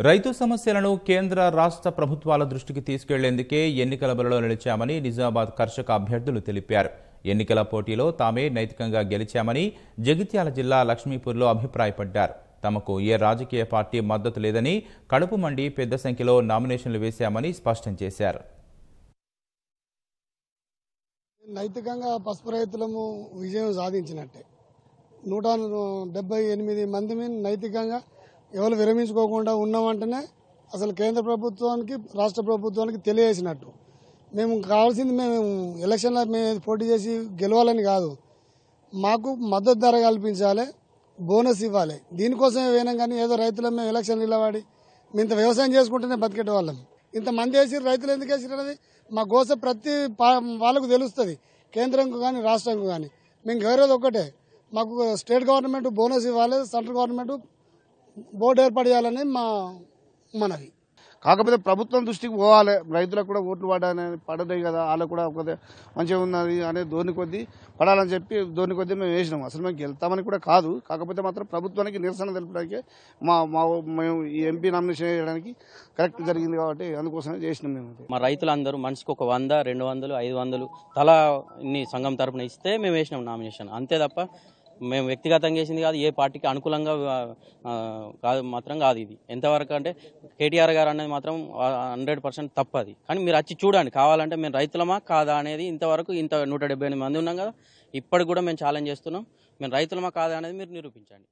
రైతు సమస్యలను కేంద్ర రాష్ట్ర ప్రభుత్వాల దృష్టికి తీసుకెళ్లేందుకే ఎన్నికల బరిలో నిలిచామని నిజామాబాద్ కర్షక అభ్యర్థులు తెలిపారు. ఎన్నికల పోటీలో తామే నైతికంగా గెలిచామని జగిత్యాల జిల్లా లక్ష్మీపూర్లో అభిప్రాయపడ్డారు. తమకు ఏ రాజకీయ పార్టీ మద్దతు లేదని, కడుపు మండి పెద్ద సంఖ్యలో నామినేషన్లు వేశామని స్పష్టం చేశారు. నైతికంగా పసుపు రైతులము విజయం సాధించినట్టే. 178 మంది నైతికంగా ఎవరు విరమించుకోకుండా ఉన్నామంటేనే అసలు కేంద్ర ప్రభుత్వానికి రాష్ట్ర ప్రభుత్వానికి తెలియజేసినట్టు. మేము కావాల్సింది మేము ఎలక్షన్లో మేము పోటీ చేసి గెలవాలని కాదు, మాకు మద్దతు ధర కల్పించాలి, బోనస్ ఇవ్వాలి. దీనికోసమే పోయినాం. కానీ ఏదో రైతుల మేము ఎలక్షన్ నిలబడి మేము ఇంత వ్యవసాయం చేసుకుంటేనే బతికేట వాళ్ళం. ఇంతమంది వేసి రైతులు ఎందుకు వేసిరు అనేది మా గోస ప్రతి వాళ్ళకు తెలుస్తుంది, కేంద్రంకు కానీ రాష్ట్రంకు కానీ. మేము గౌరవం ఒక్కటే, మాకు స్టేట్ గవర్నమెంట్ బోనస్ ఇవ్వాలి, సెంట్రల్ గవర్నమెంట్ బోర్డు ఏర్పాటు చేయాలని మా మనవి. కాకపోతే ప్రభుత్వం దృష్టికి పోవాలి, రైతులకు కూడా ఓట్లు పడదాయి కదా, వాళ్ళకు కూడా ఒక మంచిగా ఉన్నది అనే ధోని కొద్దీ పడాలని చెప్పి ధోని కొద్దీ మేము వేసినాం. అసలు మేము వెళ్తామని కూడా కాదు, కాకపోతే మాత్రం ప్రభుత్వానికి నిరసన తెలపడానికి మేము ఈ ఎంపీ నామినేషన్ చేయడానికి కరెక్ట్ జరిగింది కాబట్టి అందుకోసమే చేసినాం. మేము మా రైతులందరూ మనిషికి ఒక 100, 200, 500 తలా ఇన్ని సంఘం తరపున ఇస్తే మేము వేసినాం నామినేషన్. అంతే తప్ప మేము వ్యక్తిగతంగా వేసింది కాదు, ఏ పార్టీకి అనుకూలంగా కాదు మాత్రం కాదు. ఇది ఎంతవరకు అంటే కేటీఆర్ గారు అనేది మాత్రం 100% తప్పది. కానీ మీరు వచ్చి చూడండి, కావాలంటే మేము రైతులమా కాదా అనేది. ఇంతవరకు 178 మంది ఉన్నాం కదా, ఇప్పటికి కూడా మేము ఛాలెంజ్ చేస్తున్నాం. మేము రైతులమా కాదా అనేది మీరు నిరూపించండి.